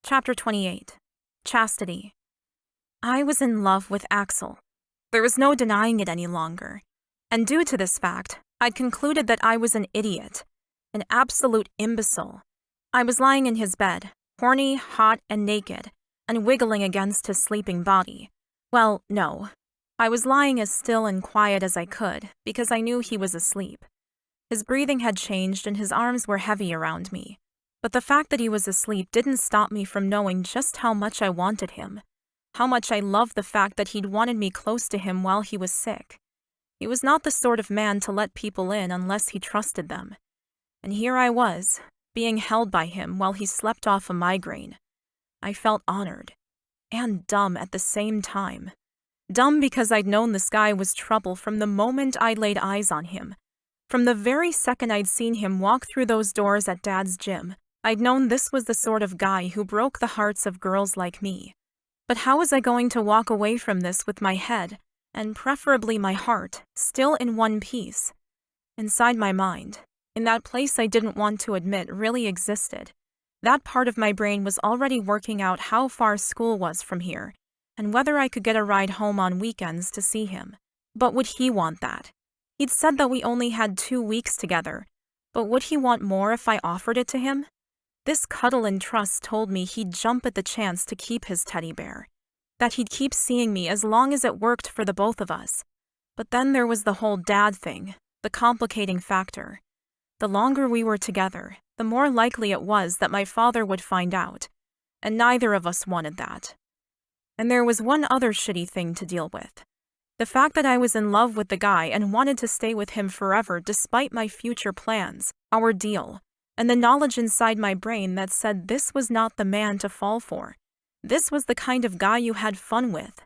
Chapter 28. Chastity. I was in love with Axel. There was no denying it any longer. And due to this fact, I'd concluded that I was an idiot, an absolute imbecile. I was lying in his bed, horny, hot, and naked, and wiggling against his sleeping body. Well, no. I was lying as still and quiet as I could, because I knew he was asleep. His breathing had changed and his arms were heavy around me. But the fact that he was asleep didn't stop me from knowing just how much I wanted him, how much I loved the fact that he'd wanted me close to him while he was sick. He was not the sort of man to let people in unless he trusted them. And here I was, being held by him while he slept off a migraine. I felt honored, and dumb at the same time. Dumb because I'd known this guy was trouble from the moment I laid eyes on him. From the very second I'd seen him walk through those doors at Dad's gym, I'd known this was the sort of guy who broke the hearts of girls like me. But how was I going to walk away from this with my head, and preferably my heart, still in one piece? Inside my mind, in that place I didn't want to admit really existed, that part of my brain was already working out how far school was from here, and whether I could get a ride home on weekends to see him. But would he want that? He'd said that we only had 2 weeks together, but would he want more if I offered it to him? This cuddle and trust told me he'd jump at the chance to keep his teddy bear, that he'd keep seeing me as long as it worked for the both of us. But then there was the whole dad thing, the complicating factor. The longer we were together, the more likely it was that my father would find out, and neither of us wanted that. And there was one other shitty thing to deal with. The fact that I was in love with the guy and wanted to stay with him forever despite my future plans, our deal, and the knowledge inside my brain that said this was not the man to fall for. This was the kind of guy you had fun with.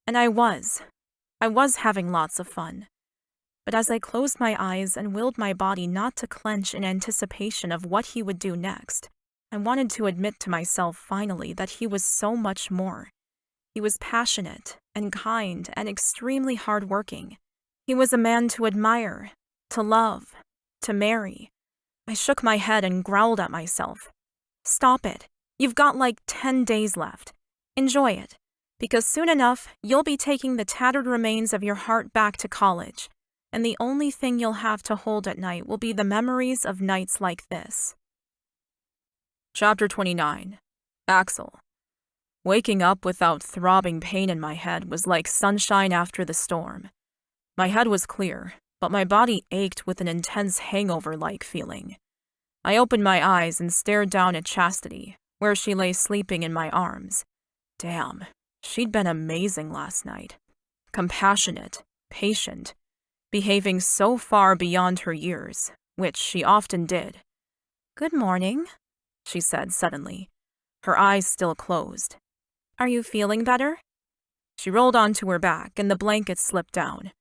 And I was having lots of fun. But as I closed my eyes and willed my body not to clench in anticipation of what he would do next, I wanted to admit to myself finally that he was so much more. He was passionate and kind and extremely hardworking. He was a man to admire, to love, to marry. I shook my head and growled at myself. Stop it. You've got like 10 days left. Enjoy it, because soon enough, you'll be taking the tattered remains of your heart back to college, and the only thing you'll have to hold at night will be the memories of nights like this. Chapter 29. Axel. Waking up without throbbing pain in my head was like sunshine after the storm. My head was clear, but my body ached with an intense hangover-like feeling. I opened my eyes and stared down at Chastity, where she lay sleeping in my arms. Damn, she'd been amazing last night. Compassionate, patient, behaving so far beyond her years, which she often did. Good morning, she said suddenly, her eyes still closed. Are you feeling better? She rolled onto her back and the blanket slipped down.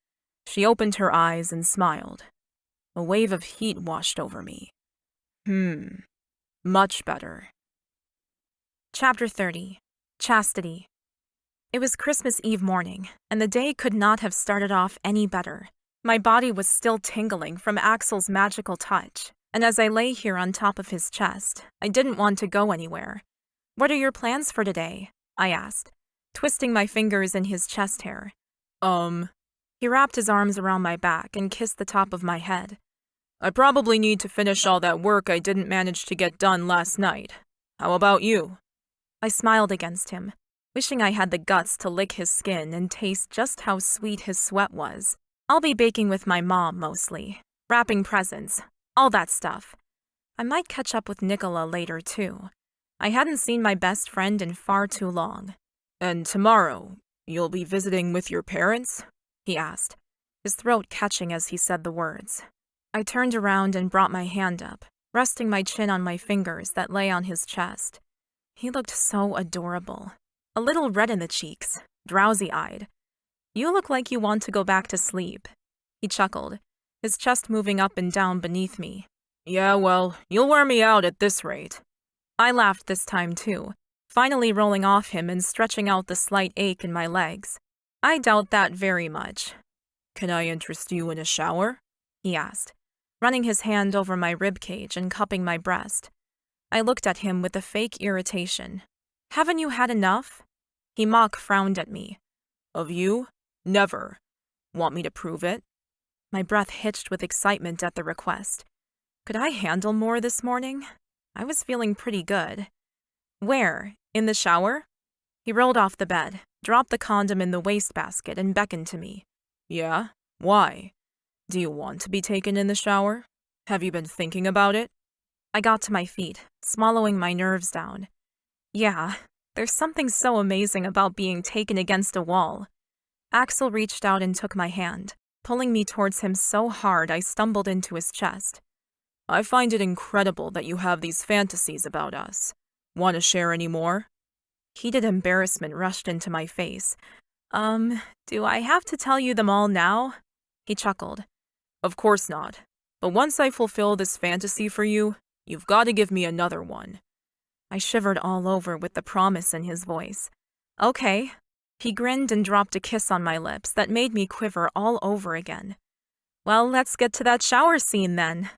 She opened her eyes and smiled. A wave of heat washed over me. Much better. Chapter 30. Chastity. It was Christmas Eve morning, and the day could not have started off any better. My body was still tingling from Axel's magical touch, and as I lay here on top of his chest, I didn't want to go anywhere. What are your plans for today? I asked, twisting my fingers in his chest hair. He wrapped his arms around my back and kissed the top of my head. I probably need to finish all that work I didn't manage to get done last night. How about you? I smiled against him, wishing I had the guts to lick his skin and taste just how sweet his sweat was. I'll be baking with my mom mostly, wrapping presents, all that stuff. I might catch up with Nicola later too. I hadn't seen my best friend in far too long. And tomorrow, you'll be visiting with your parents? He asked, his throat catching as he said the words. I turned around and brought my hand up, resting my chin on my fingers that lay on his chest. He looked so adorable, a little red in the cheeks, drowsy-eyed. You look like you want to go back to sleep. He chuckled, his chest moving up and down beneath me. Yeah, well, you'll wear me out at this rate. I laughed this time too, finally rolling off him and stretching out the slight ache in my legs. I doubt that very much. Can I interest you in a shower? He asked, running his hand over my rib cage and cupping my breast. I looked at him with a fake irritation, Haven't you had enough? He frowned at me. Of you? Never. Want me to prove it? My breath hitched with excitement at the request. Could I handle more this morning? I was feeling pretty good. Where? In the shower? He rolled off the bed, dropped the condom in the wastebasket, and beckoned to me. Yeah? Why? Do you want to be taken in the shower? Have you been thinking about it? I got to my feet, swallowing my nerves down. Yeah, there's something so amazing about being taken against a wall. Axel reached out and took my hand, pulling me towards him so hard I stumbled into his chest. I find it incredible that you have these fantasies about us. Want to share any more? Heated embarrassment rushed into my face. Do I have to tell you them all now? He chuckled. Of course not. But once I fulfill this fantasy for you, you've got to give me another one. I shivered all over with the promise in his voice. Okay. He grinned and dropped a kiss on my lips that made me quiver all over again. Well, let's get to that shower scene then.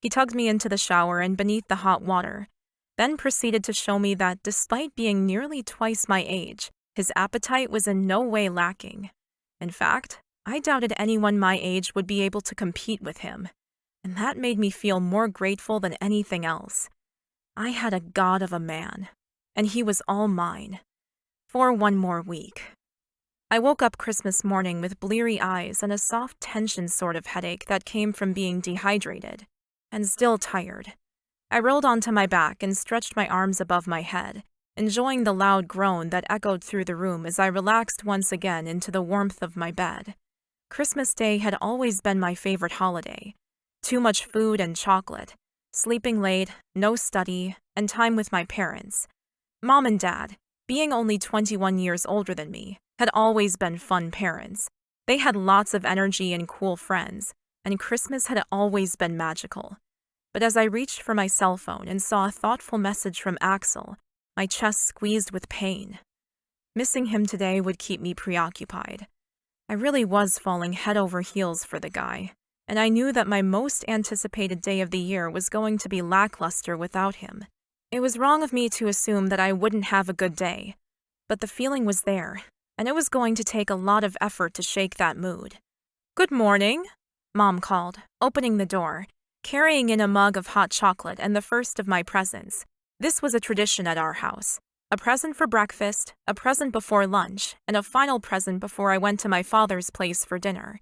He tugged me into the shower and beneath the hot water, then proceeded to show me that despite being nearly twice my age, his appetite was in no way lacking. In fact, I doubted anyone my age would be able to compete with him, and that made me feel more grateful than anything else. I had a god of a man, and he was all mine. For one more week. I woke up Christmas morning with bleary eyes and a soft tension sort of headache that came from being dehydrated, and still tired. I rolled onto my back and stretched my arms above my head, enjoying the loud groan that echoed through the room as I relaxed once again into the warmth of my bed. Christmas Day had always been my favorite holiday. Too much food and chocolate, sleeping late, no study, and time with my parents. Mom and Dad, being only 21 years older than me, had always been fun parents. They had lots of energy and cool friends, and Christmas had always been magical. But as I reached for my cell phone and saw a thoughtful message from Axel, my chest squeezed with pain. Missing him today would keep me preoccupied. I really was falling head over heels for the guy, and I knew that my most anticipated day of the year was going to be lackluster without him. It was wrong of me to assume that I wouldn't have a good day, but the feeling was there, and it was going to take a lot of effort to shake that mood. Good morning, Mom called, opening the door, carrying in a mug of hot chocolate and the first of my presents. This was a tradition at our house. A present for breakfast, a present before lunch, and a final present before I went to my father's place for dinner.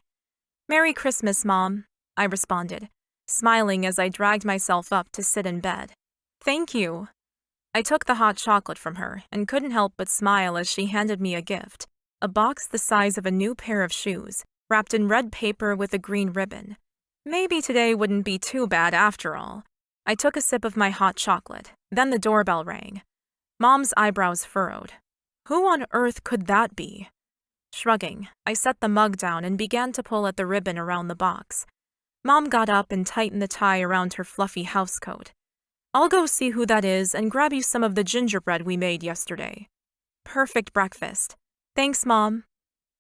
Merry Christmas, Mom, I responded, smiling as I dragged myself up to sit in bed. Thank you. I took the hot chocolate from her and couldn't help but smile as she handed me a gift, a box the size of a new pair of shoes, wrapped in red paper with a green ribbon. Maybe today wouldn't be too bad after all. I took a sip of my hot chocolate, then the doorbell rang. Mom's eyebrows furrowed. Who on earth could that be? Shrugging, I set the mug down and began to pull at the ribbon around the box. Mom got up and tightened the tie around her fluffy housecoat. I'll go see who that is and grab you some of the gingerbread we made yesterday. Perfect breakfast. Thanks, Mom.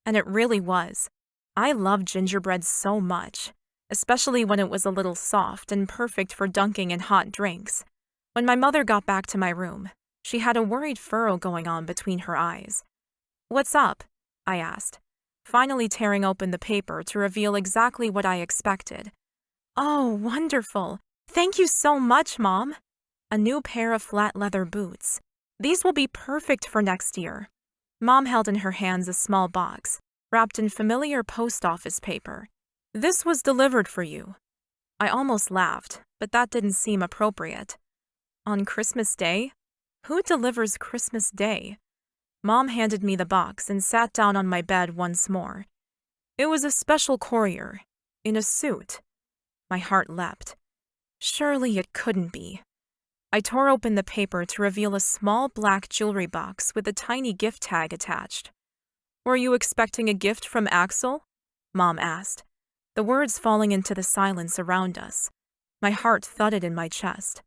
And it really was. I love gingerbread so much, especially when it was a little soft and perfect for dunking in hot drinks. When my mother got back to my room, she had a worried furrow going on between her eyes. What's up? I asked, finally tearing open the paper to reveal exactly what I expected. Oh, wonderful. Thank you so much, Mom. A new pair of flat leather boots. These will be perfect for next year. Mom held in her hands a small box, wrapped in familiar post office paper. This was delivered for you. I almost laughed, but that didn't seem appropriate. On Christmas Day? Who delivers Christmas Day? Mom handed me the box and sat down on my bed once more. It was a special courier, in a suit. My heart leapt. Surely it couldn't be. I tore open the paper to reveal a small black jewelry box with a tiny gift tag attached. Were you expecting a gift from Axel? Mom asked, the words falling into the silence around us. My heart thudded in my chest.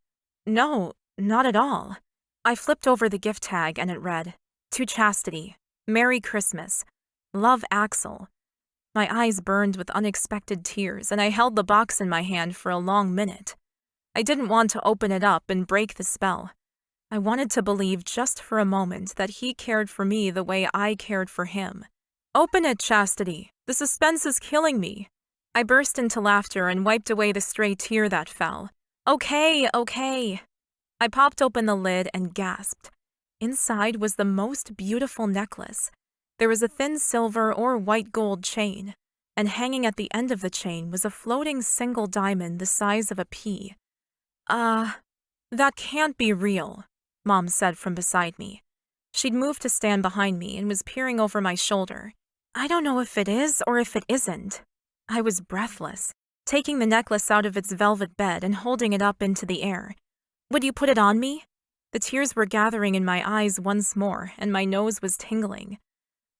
No, not at all. I flipped over the gift tag and it read, To Chastity, Merry Christmas, Love Axel. My eyes burned with unexpected tears and I held the box in my hand for a long minute. I didn't want to open it up and break the spell. I wanted to believe just for a moment that he cared for me the way I cared for him. Open it, Chastity. The suspense is killing me. I burst into laughter and wiped away the stray tear that fell. Okay. I popped open the lid and gasped. Inside was the most beautiful necklace. There was a thin silver or white gold chain, and hanging at the end of the chain was a floating single diamond the size of a pea. That can't be real, Mom said from beside me. She'd moved to stand behind me and was peering over my shoulder. I don't know if it is or if it isn't. I was breathless, taking the necklace out of its velvet bed and holding it up into the air. Would you put it on me? The tears were gathering in my eyes once more, and my nose was tingling.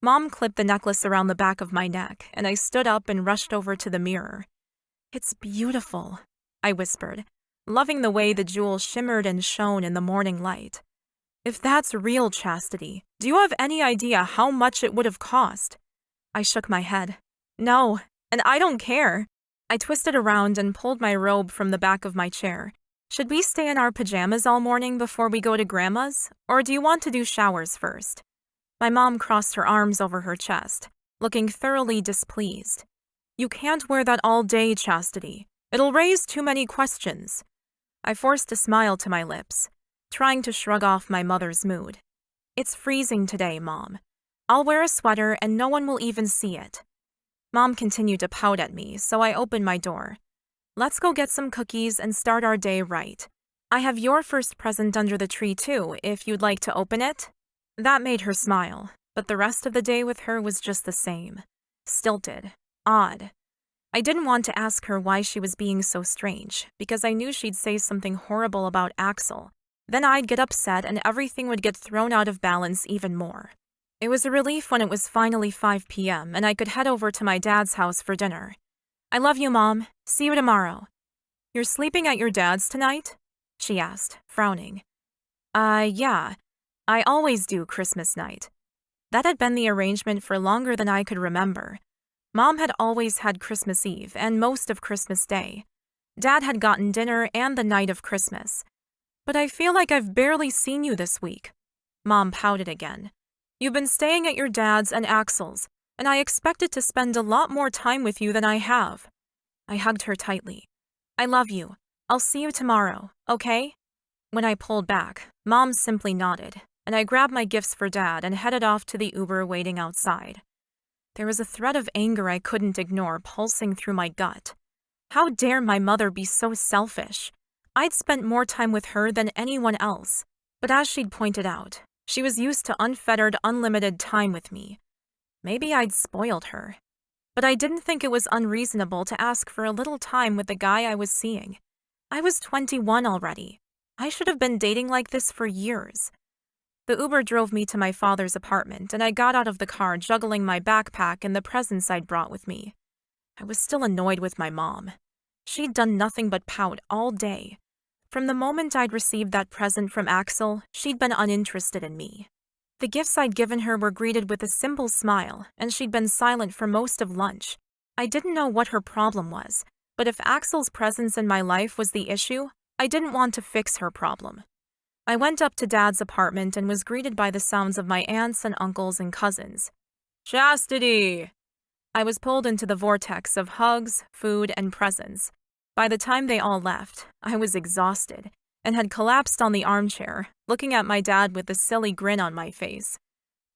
Mom clipped the necklace around the back of my neck, and I stood up and rushed over to the mirror. It's beautiful, I whispered, loving the way the jewel shimmered and shone in the morning light. If that's real, Chastity, do you have any idea how much it would have cost? I shook my head. No, and I don't care. I twisted around and pulled my robe from the back of my chair. Should we stay in our pajamas all morning before we go to Grandma's, or do you want to do showers first? My mom crossed her arms over her chest, looking thoroughly displeased. You can't wear that all day, Chastity. It'll raise too many questions. I forced a smile to my lips, trying to shrug off my mother's mood. It's freezing today, Mom. I'll wear a sweater and no one will even see it. Mom continued to pout at me, so I opened my door. Let's go get some cookies and start our day right. I have your first present under the tree too, if you'd like to open it. That made her smile, but the rest of the day with her was just the same. Stilted. Odd. I didn't want to ask her why she was being so strange, because I knew she'd say something horrible about Axel. Then I'd get upset and everything would get thrown out of balance even more. It was a relief when it was finally 5 p.m. and I could head over to my dad's house for dinner. I love you, Mom. See you tomorrow. You're sleeping at your dad's tonight? She asked, frowning. Yeah. I always do Christmas night. That had been the arrangement for longer than I could remember. Mom had always had Christmas Eve and most of Christmas Day. Dad had gotten dinner and the night of Christmas. But I feel like I've barely seen you this week. Mom pouted again. You've been staying at your dad's and Axel's, and I expected to spend a lot more time with you than I have. I hugged her tightly. I love you. I'll see you tomorrow, okay? When I pulled back, Mom simply nodded, and I grabbed my gifts for Dad and headed off to the Uber waiting outside. There was a thread of anger I couldn't ignore pulsing through my gut. How dare my mother be so selfish? I'd spent more time with her than anyone else, but as she'd pointed out, she was used to unfettered, unlimited time with me. Maybe I'd spoiled her. But I didn't think it was unreasonable to ask for a little time with the guy I was seeing. I was 21 already. I should have been dating like this for years. The Uber drove me to my father's apartment, and I got out of the car juggling my backpack and the presents I'd brought with me. I was still annoyed with my mom. She'd done nothing but pout all day. From the moment I'd received that present from Axel, she'd been uninterested in me. The gifts I'd given her were greeted with a simple smile, and she'd been silent for most of lunch. I didn't know what her problem was, but if Axel's presence in my life was the issue, I didn't want to fix her problem. I went up to Dad's apartment and was greeted by the sounds of my aunts and uncles and cousins. Chastity! I was pulled into the vortex of hugs, food, and presents. By the time they all left, I was exhausted and had collapsed on the armchair, looking at my dad with a silly grin on my face.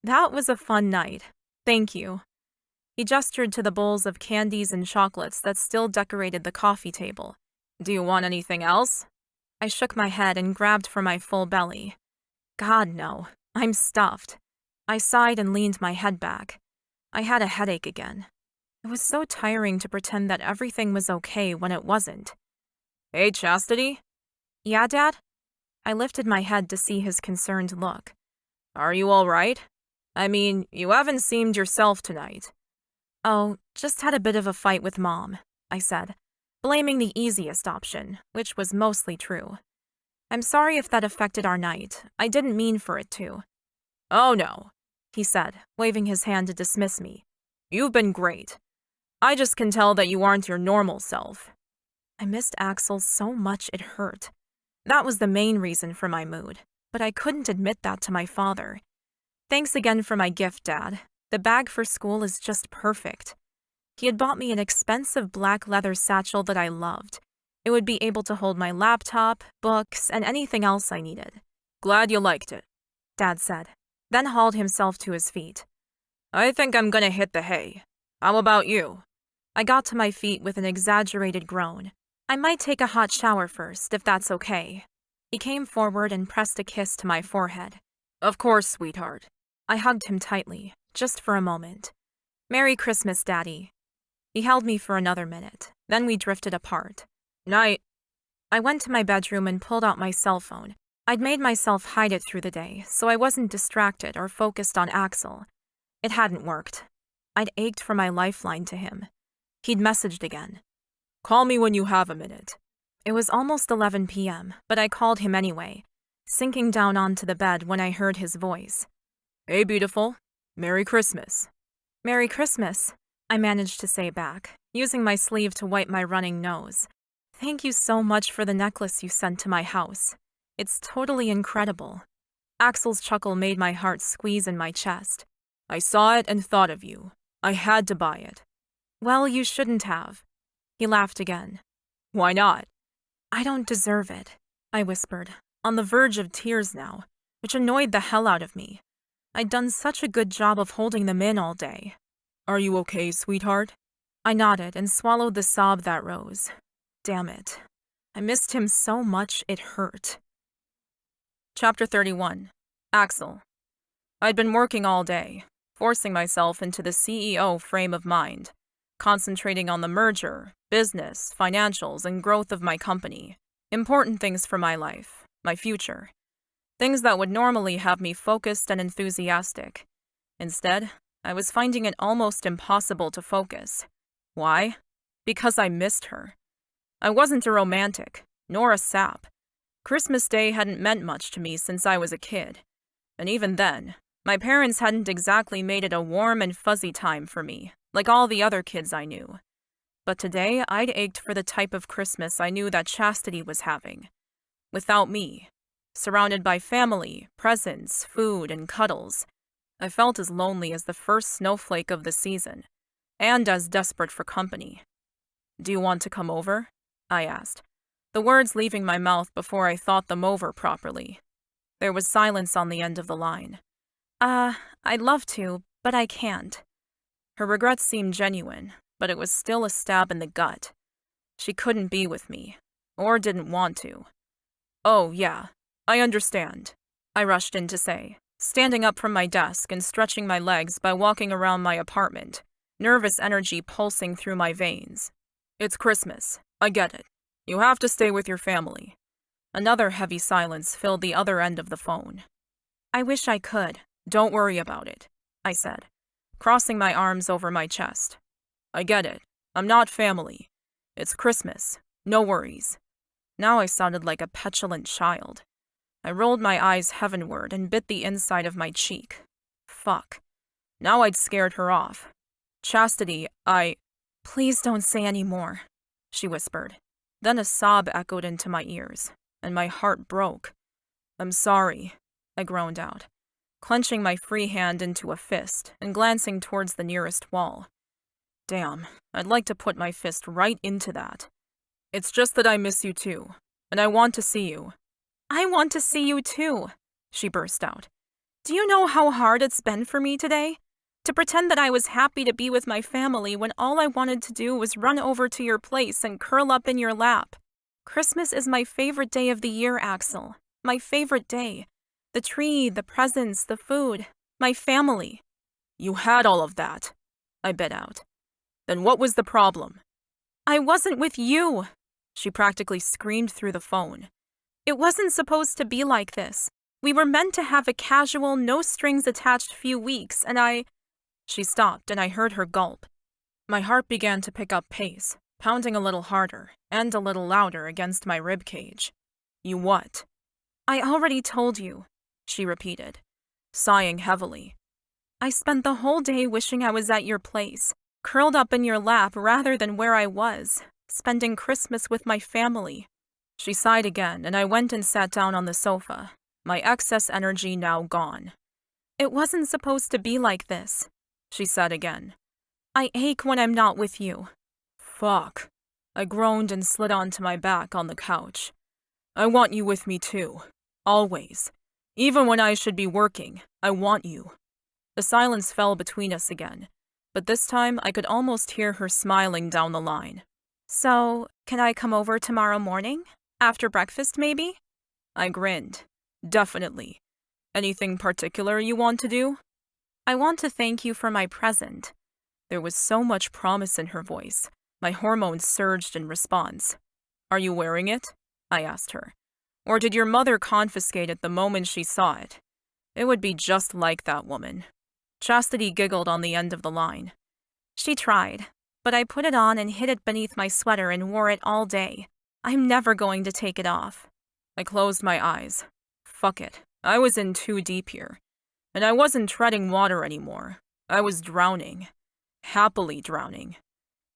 That was a fun night. Thank you. He gestured to the bowls of candies and chocolates that still decorated the coffee table. Do you want anything else? I shook my head and grabbed for my full belly. God, no. I'm stuffed. I sighed and leaned my head back. I had a headache again. It was so tiring to pretend that everything was okay when it wasn't. Hey, Chastity? Yeah, Dad? I lifted my head to see his concerned look. Are you all right? I mean, you haven't seemed yourself tonight. Oh, just had a bit of a fight with Mom, I said, blaming the easiest option, which was mostly true. I'm sorry if that affected our night. I didn't mean for it to. Oh no, he said, waving his hand to dismiss me. You've been great. I just can tell that you aren't your normal self. I missed Axel so much it hurt. That was the main reason for my mood. but I couldn't admit that to my father. Thanks again for my gift, Dad. The bag for school is just perfect. He had bought me an expensive black leather satchel that I loved. It would be able to hold my laptop, books, and anything else I needed. Glad you liked it, Dad said, then hauled himself to his feet. I think I'm gonna hit the hay. How about you? I got to my feet with an exaggerated groan. I might take a hot shower first, if that's okay. He came forward and pressed a kiss to my forehead. Of course, sweetheart. I hugged him tightly, just for a moment. Merry Christmas, Daddy. He held me for another minute, then we drifted apart. Night. I went to my bedroom and pulled out my cell phone. I'd made myself hide it through the day, so I wasn't distracted or focused on Axel. It hadn't worked. I'd ached for my lifeline to him. He'd messaged again. Call me when you have a minute. It was almost 11 p.m., but I called him anyway, sinking down onto the bed when I heard his voice. Hey, beautiful. Merry Christmas. Merry Christmas, I managed to say back, using my sleeve to wipe my running nose. Thank you so much for the necklace you sent to my house. It's totally incredible. Axel's chuckle made my heart squeeze in my chest. I saw it and thought of you. I had to buy it. Well, you shouldn't have. He laughed again. Why not? I don't deserve it, I whispered, on the verge of tears now, which annoyed the hell out of me. I'd done such a good job of holding them in all day. Are you okay, sweetheart? I nodded and swallowed the sob that rose. Damn it. I missed him so much it hurt. Chapter 31. Axel. I'd been working all day, forcing myself into the CEO frame of mind, concentrating on the merger, business, financials, and growth of my company. Important things for my life, my future. Things that would normally have me focused and enthusiastic. Instead, I was finding it almost impossible to focus. Why? Because I missed her. I wasn't a romantic, nor a sap. Christmas Day hadn't meant much to me since I was a kid. And even then, my parents hadn't exactly made it a warm and fuzzy time for me, like all the other kids I knew. But today, I'd ached for the type of Christmas I knew that Chastity was having. Without me, surrounded by family, presents, food, and cuddles, I felt as lonely as the first snowflake of the season, and as desperate for company. Do you want to come over? I asked, the words leaving my mouth before I thought them over properly. There was silence on the end of the line. I'd love to, but I can't. Her regret seemed genuine, but it was still a stab in the gut. She couldn't be with me, or didn't want to. Oh, yeah, I understand, I rushed in to say, standing up from my desk and stretching my legs by walking around my apartment, nervous energy pulsing through my veins. It's Christmas, I get it. You have to stay with your family. Another heavy silence filled the other end of the phone. I wish I could. Don't worry about it, I said, crossing my arms over my chest. I get it. I'm not family. It's Christmas. No worries. Now I sounded like a petulant child. I rolled my eyes heavenward and bit the inside of my cheek. Fuck. Now I'd scared her off. Chastity, Please don't say any more, she whispered. Then a sob echoed into my ears, and my heart broke. I'm sorry, I groaned out, clenching my free hand into a fist and glancing towards the nearest wall. Damn, I'd like to put my fist right into that. It's just that I miss you too, and I want to see you. I want to see you too, she burst out. Do you know how hard it's been for me today? To pretend that I was happy to be with my family when all I wanted to do was run over to your place and curl up in your lap. Christmas is my favorite day of the year, Axel. My favorite day. The tree, the presents, the food, my family. You had all of that, I bit out. Then what was the problem? I wasn't with you, she practically screamed through the phone. It wasn't supposed to be like this. We were meant to have a casual, no-strings-attached few weeks, and She stopped, and I heard her gulp. My heart began to pick up pace, pounding a little harder and a little louder against my ribcage. You what? I already told you, she repeated, sighing heavily. I spent the whole day wishing I was at your place, curled up in your lap rather than where I was, spending Christmas with my family. She sighed again, and I went and sat down on the sofa, my excess energy now gone. It wasn't supposed to be like this, she said again. I ache when I'm not with you. Fuck. I groaned and slid onto my back on the couch. I want you with me too. Always. Even when I should be working, I want you. The silence fell between us again, but this time I could almost hear her smiling down the line. So, can I come over tomorrow morning? After breakfast, maybe? I grinned. Definitely. Anything particular you want to do? I want to thank you for my present. There was so much promise in her voice. My hormones surged in response. Are you wearing it? I asked her. Or did your mother confiscate it the moment she saw it? It would be just like that woman. Chastity giggled on the end of the line. She tried, but I put it on and hid it beneath my sweater and wore it all day. I'm never going to take it off. I closed my eyes. Fuck it. I was in too deep here. And I wasn't treading water anymore. I was drowning. Happily drowning.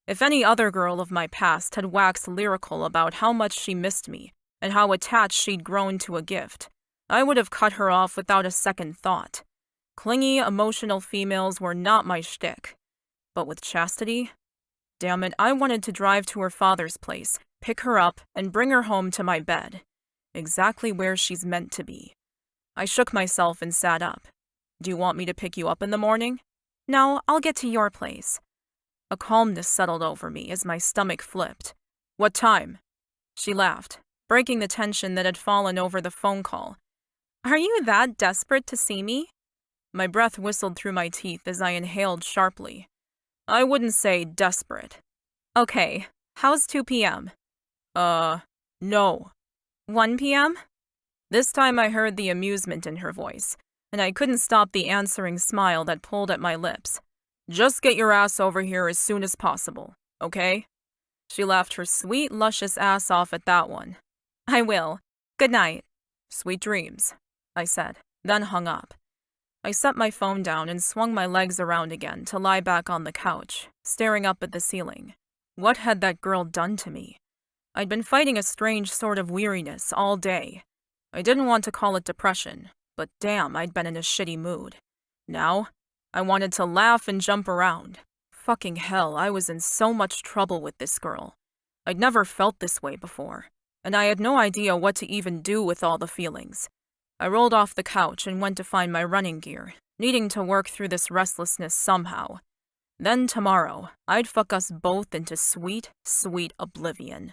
If any other girl of my past had waxed lyrical about how much she missed me and how attached she'd grown to a gift, I would have cut her off without a second thought. Clingy, emotional females were not my shtick. But with Chastity? Damn it, I wanted to drive to her father's place, pick her up, and bring her home to my bed. Exactly where she's meant to be. I shook myself and sat up. Do you want me to pick you up in the morning? No, I'll get to your place. A calmness settled over me as my stomach flipped. What time? She laughed, breaking the tension that had fallen over the phone call. Are you that desperate to see me? My breath whistled through my teeth as I inhaled sharply. I wouldn't say desperate. Okay, how's 2 p.m.? No. 1 p.m.? This time I heard the amusement in her voice, and I couldn't stop the answering smile that pulled at my lips. Just get your ass over here as soon as possible, okay? She laughed her sweet, luscious ass off at that one. I will. Good night. Sweet dreams, I said, then hung up. I set my phone down and swung my legs around again to lie back on the couch, staring up at the ceiling. What had that girl done to me? I'd been fighting a strange sort of weariness all day. I didn't want to call it depression, but damn, I'd been in a shitty mood. Now, I wanted to laugh and jump around. Fucking hell, I was in so much trouble with this girl. I'd never felt this way before, and I had no idea what to even do with all the feelings. I rolled off the couch and went to find my running gear, needing to work through this restlessness somehow. Then tomorrow, I'd fuck us both into sweet, sweet oblivion.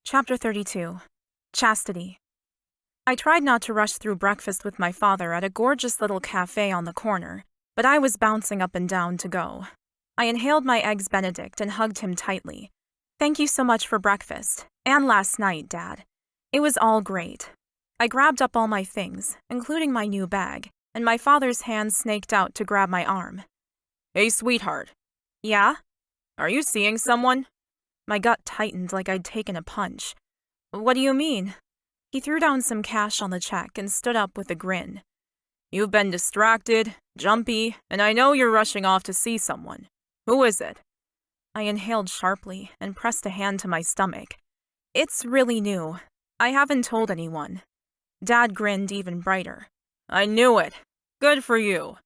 Chapter 32. Chastity. I tried not to rush through breakfast with my father at a gorgeous little cafe on the corner, but I was bouncing up and down to go. I inhaled my Eggs Benedict and hugged him tightly. Thank you so much for breakfast, and last night, Dad. It was all great. I grabbed up all my things, including my new bag, and my father's hand snaked out to grab my arm. Hey, sweetheart. Yeah? Are you seeing someone? My gut tightened like I'd taken a punch. What do you mean? He threw down some cash on the check and stood up with a grin. You've been distracted, jumpy, and I know you're rushing off to see someone. Who is it? I inhaled sharply and pressed a hand to my stomach. It's really new. I haven't told anyone. Dad grinned even brighter. I knew it. Good for you.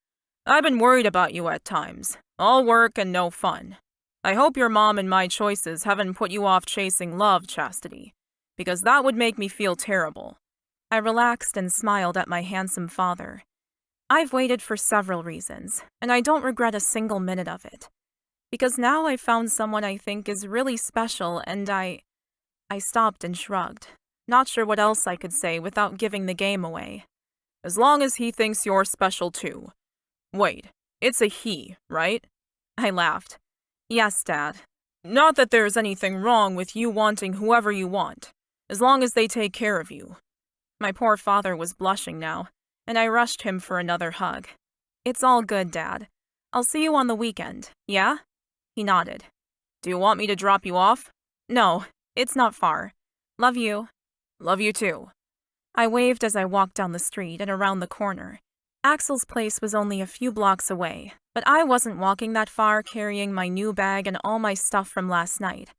I've been worried about you at times. All work and no fun. I hope your mom and my choices haven't put you off chasing love, Chastity, because that would make me feel terrible. I relaxed and smiled at my handsome father. I've waited for several reasons, and I don't regret a single minute of it. Because now I've found someone I think is really special, and I stopped and shrugged, not sure what else I could say without giving the game away. As long as he thinks you're special too. Wait, it's a he, right? I laughed. Yes, Dad. Not that there's anything wrong with you wanting whoever you want, as long as they take care of you. My poor father was blushing now, and I rushed him for another hug. It's all good, Dad. I'll see you on the weekend, yeah? He nodded. Do you want me to drop you off? No, it's not far. Love you. Love you too. I waved as I walked down the street and around the corner. Axel's place was only a few blocks away, but I wasn't walking that far carrying my new bag and all my stuff from last night.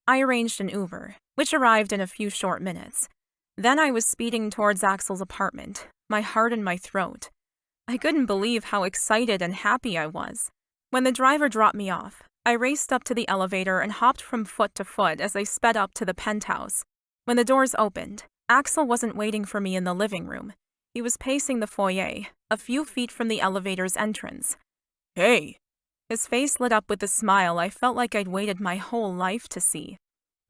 I arranged an Uber, which arrived in a few short minutes. Then I was speeding towards Axel's apartment, my heart in my throat. I couldn't believe how excited and happy I was. When the driver dropped me off, I raced up to the elevator and hopped from foot to foot as I sped up to the penthouse. When the doors opened, Axel wasn't waiting for me in the living room. He was pacing the foyer, a few feet from the elevator's entrance. Hey! His face lit up with a smile I felt like I'd waited my whole life to see.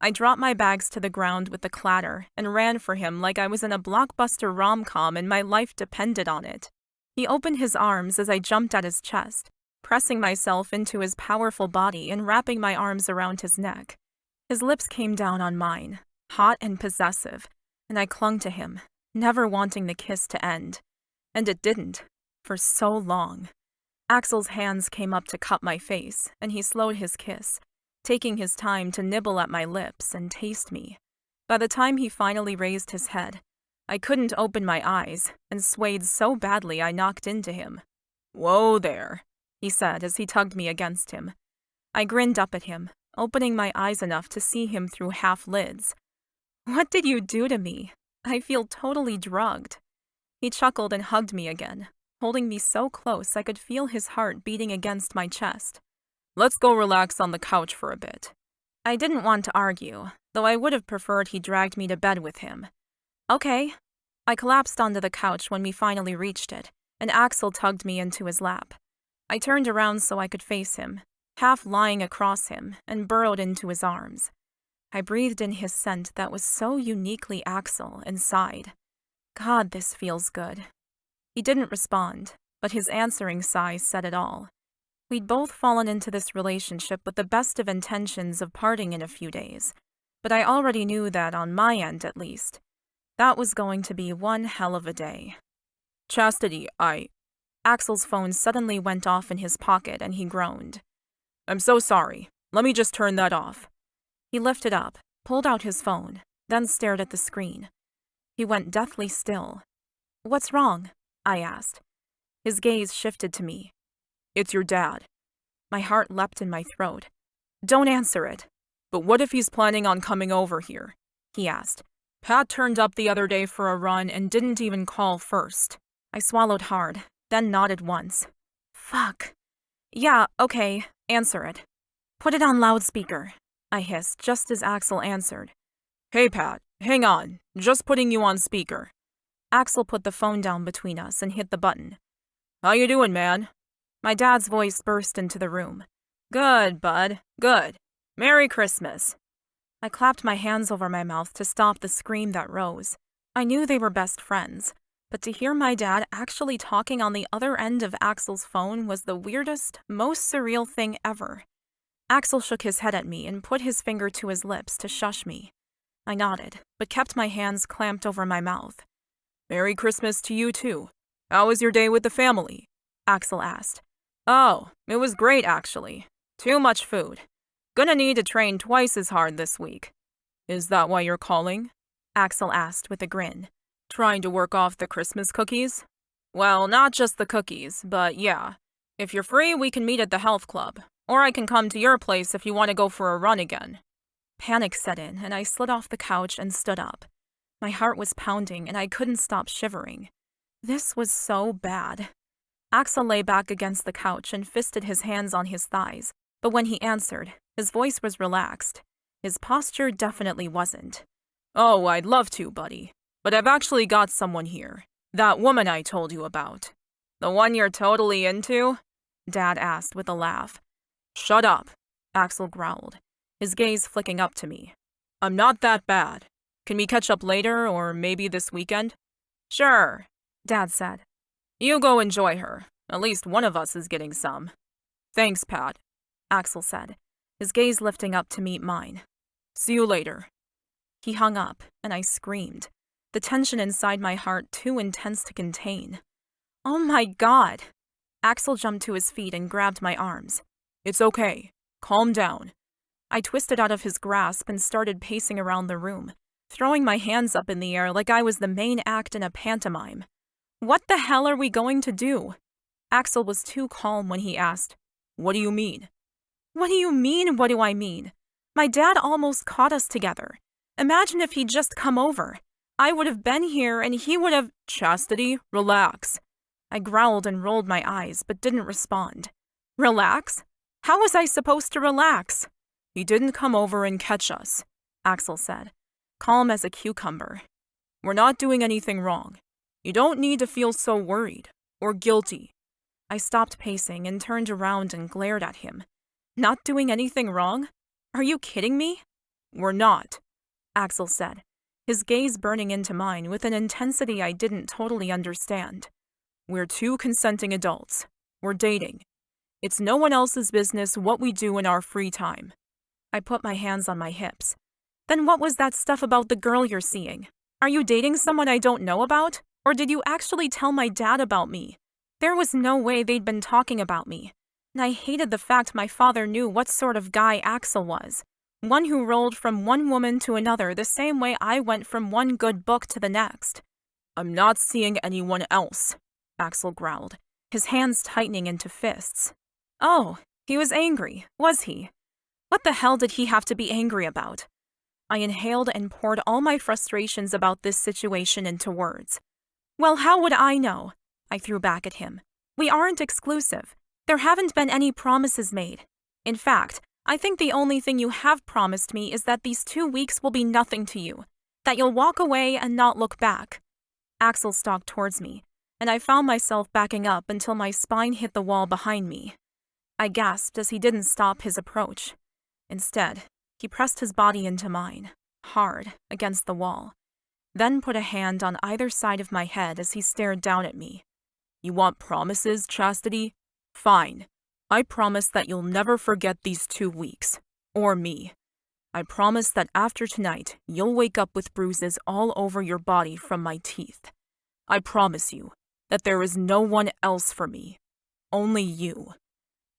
I dropped my bags to the ground with a clatter and ran for him like I was in a blockbuster rom-com and my life depended on it. He opened his arms as I jumped at his chest, pressing myself into his powerful body and wrapping my arms around his neck. His lips came down on mine, hot and possessive, and I clung to him, never wanting the kiss to end. And it didn't, for so long. Axel's hands came up to cup my face, and he slowed his kiss, taking his time to nibble at my lips and taste me. By the time he finally raised his head, I couldn't open my eyes and swayed so badly I knocked into him. Whoa there, he said as he tugged me against him. I grinned up at him, opening my eyes enough to see him through half lids. What did you do to me? I feel totally drugged. He chuckled and hugged me again, holding me so close I could feel his heart beating against my chest. Let's go relax on the couch for a bit. I didn't want to argue, though I would have preferred he dragged me to bed with him. Okay. I collapsed onto the couch when we finally reached it, and Axel tugged me into his lap. I turned around so I could face him, half lying across him, and burrowed into his arms. I breathed in his scent that was so uniquely Axel and sighed. God, this feels good. He didn't respond, but his answering sigh said it all. We'd both fallen into this relationship with the best of intentions of parting in a few days, but I already knew that, on my end at least, that was going to be one hell of a day. Chastity, Axel's phone suddenly went off in his pocket and he groaned. I'm so sorry. Let me just turn that off. He lifted up, pulled out his phone, then stared at the screen. He went deathly still. What's wrong? I asked. His gaze shifted to me. It's your dad. My heart leapt in my throat. Don't answer it. But what if he's planning on coming over here? He asked. Pat turned up the other day for a run and didn't even call first. I swallowed hard, then nodded once. Fuck. Yeah, okay, answer it. Put it on loudspeaker, I hissed just as Axel answered. Hey Pat, hang on. Just putting you on speaker. Axel put the phone down between us and hit the button. How you doing, man? My dad's voice burst into the room. Good, bud. Good. Merry Christmas. I clapped my hands over my mouth to stop the scream that rose. I knew they were best friends, but to hear my dad actually talking on the other end of Axel's phone was the weirdest, most surreal thing ever. Axel shook his head at me and put his finger to his lips to shush me. I nodded, but kept my hands clamped over my mouth. Merry Christmas to you too. How was your day with the family? Axel asked. Oh, it was great actually. Too much food. Gonna need to train twice as hard this week. Is that why you're calling? Axel asked with a grin. Trying to work off the Christmas cookies? Well, not just the cookies, but yeah. If you're free, we can meet at the health club. Or I can come to your place if you want to go for a run again. Panic set in, and I slid off the couch and stood up. My heart was pounding, and I couldn't stop shivering. This was so bad. Axel lay back against the couch and fisted his hands on his thighs, but when he answered, his voice was relaxed. His posture definitely wasn't. Oh, I'd love to, buddy. But I've actually got someone here. That woman I told you about. The one you're totally into? Dad asked with a laugh. Shut up, Axel growled, his gaze flicking up to me. I'm not that bad. Can we catch up later, or maybe this weekend? Sure, Dad said. You go enjoy her. At least one of us is getting some. Thanks, Pat, Axel said, his gaze lifting up to meet mine. See you later. He hung up, and I screamed, the tension inside my heart too intense to contain. Oh my God! Axel jumped to his feet and grabbed my arms. It's okay. Calm down. I twisted out of his grasp and started pacing around the room, throwing my hands up in the air like I was the main act in a pantomime. What the hell are we going to do? Axel was too calm when he asked, What do you mean? What do you mean, what do I mean? My dad almost caught us together. Imagine if he'd just come over. I would have been here and he would have— Chastity, relax. I growled and rolled my eyes, but didn't respond. Relax? How was I supposed to relax? He didn't come over and catch us, Axel said, calm as a cucumber. We're not doing anything wrong. You don't need to feel so worried or guilty. I stopped pacing and turned around and glared at him. Not doing anything wrong? Are you kidding me? We're not, Axel said, his gaze burning into mine with an intensity I didn't totally understand. We're two consenting adults. We're dating. It's no one else's business what we do in our free time. I put my hands on my hips. Then what was that stuff about the girl you're seeing? Are you dating someone I don't know about? Or did you actually tell my dad about me? There was no way they'd been talking about me. And I hated the fact my father knew what sort of guy Axel was. One who rolled from one woman to another the same way I went from one good book to the next. I'm not seeing anyone else, Axel growled, his hands tightening into fists. Oh, he was angry, was he? What the hell did he have to be angry about? I inhaled and poured all my frustrations about this situation into words. Well, how would I know? I threw back at him. We aren't exclusive. There haven't been any promises made. In fact, I think the only thing you have promised me is that these 2 weeks will be nothing to you, that you'll walk away and not look back. Axel stalked towards me, and I found myself backing up until my spine hit the wall behind me. I gasped as he didn't stop his approach. Instead, he pressed his body into mine, hard, against the wall, then put a hand on either side of my head as he stared down at me. You want promises, Chastity? Fine. I promise that you'll never forget these 2 weeks, or me. I promise that after tonight, you'll wake up with bruises all over your body from my teeth. I promise you that there is no one else for me, only you.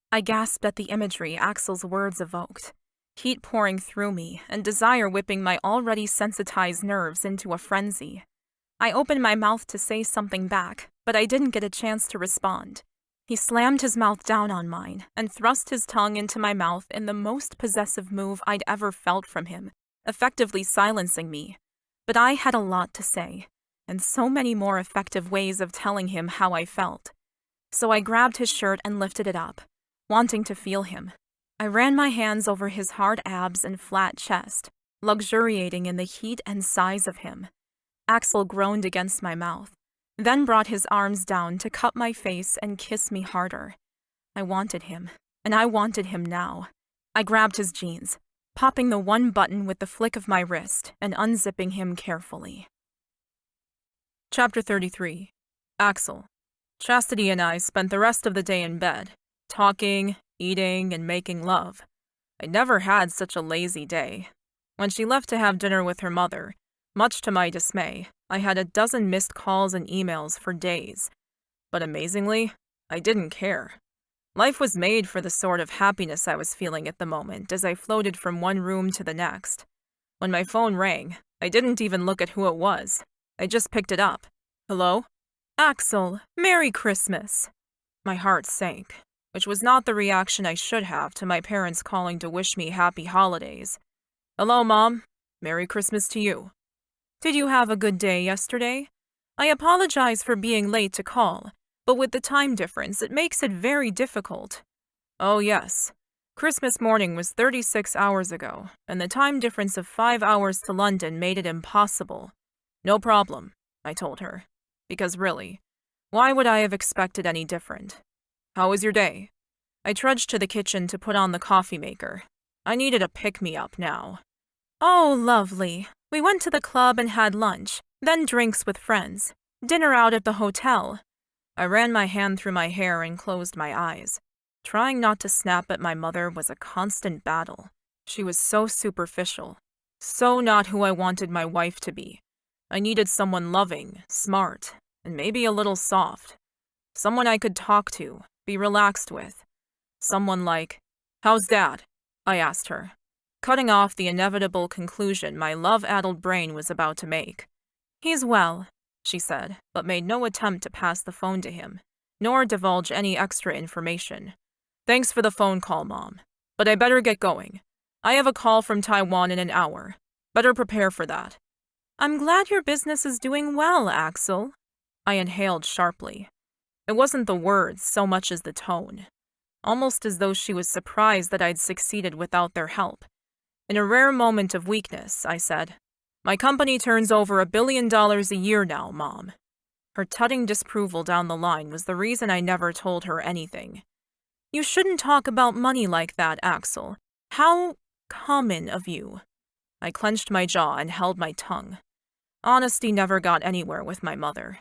I gasped at the imagery Axel's words evoked, heat pouring through me and desire whipping my already sensitized nerves into a frenzy. I opened my mouth to say something back, but I didn't get a chance to respond. He slammed his mouth down on mine and thrust his tongue into my mouth in the most possessive move I'd ever felt from him, effectively silencing me. But I had a lot to say, and so many more effective ways of telling him how I felt. So I grabbed his shirt and lifted it up, wanting to feel him. I ran my hands over his hard abs and flat chest, luxuriating in the heat and size of him. Axel groaned against my mouth, then brought his arms down to cup my face and kiss me harder. I wanted him, and I wanted him now. I grabbed his jeans, popping the one button with the flick of my wrist and unzipping him carefully. Chapter 33. Axel. Chastity and I spent the rest of the day in bed, talking, eating, and making love. I never had such a lazy day. When she left to have dinner with her mother, much to my dismay, I had a dozen missed calls and emails for days. But amazingly, I didn't care. Life was made for the sort of happiness I was feeling at the moment as I floated from one room to the next. When my phone rang, I didn't even look at who it was. I just picked it up. Hello? Axel, Merry Christmas. My heart sank, which was not the reaction I should have to my parents calling to wish me happy holidays. Hello, Mom. Merry Christmas to you. Did you have a good day yesterday? I apologize for being late to call, but with the time difference, it makes it very difficult. Oh, yes. Christmas morning was 36 hours ago, and the time difference of 5 hours to London made it impossible. No problem, I told her. Because really, why would I have expected any different? How was your day? I trudged to the kitchen to put on the coffee maker. I needed a pick-me-up now. Oh, lovely. We went to the club and had lunch, then drinks with friends, dinner out at the hotel. I ran my hand through my hair and closed my eyes. Trying not to snap at my mother was a constant battle. She was so superficial, so not who I wanted my wife to be. I needed someone loving, smart, and maybe a little soft. Someone I could talk to, be relaxed with. Someone like, "How's Dad?" I asked her, cutting off the inevitable conclusion my love-addled brain was about to make. "He's well," she said, but made no attempt to pass the phone to him, nor divulge any extra information. Thanks for the phone call, Mom, but I better get going. I have a call from Taiwan in an hour. Better prepare for that. I'm glad your business is doing well, Axel. I inhaled sharply. It wasn't the words so much as the tone, almost as though she was surprised that I'd succeeded without their help. In a rare moment of weakness, I said, My company turns over $1 billion a year now, Mom. Her tutting disapproval down the line was the reason I never told her anything. You shouldn't talk about money like that, Axel. How common of you. I clenched my jaw and held my tongue. Honesty never got anywhere with my mother.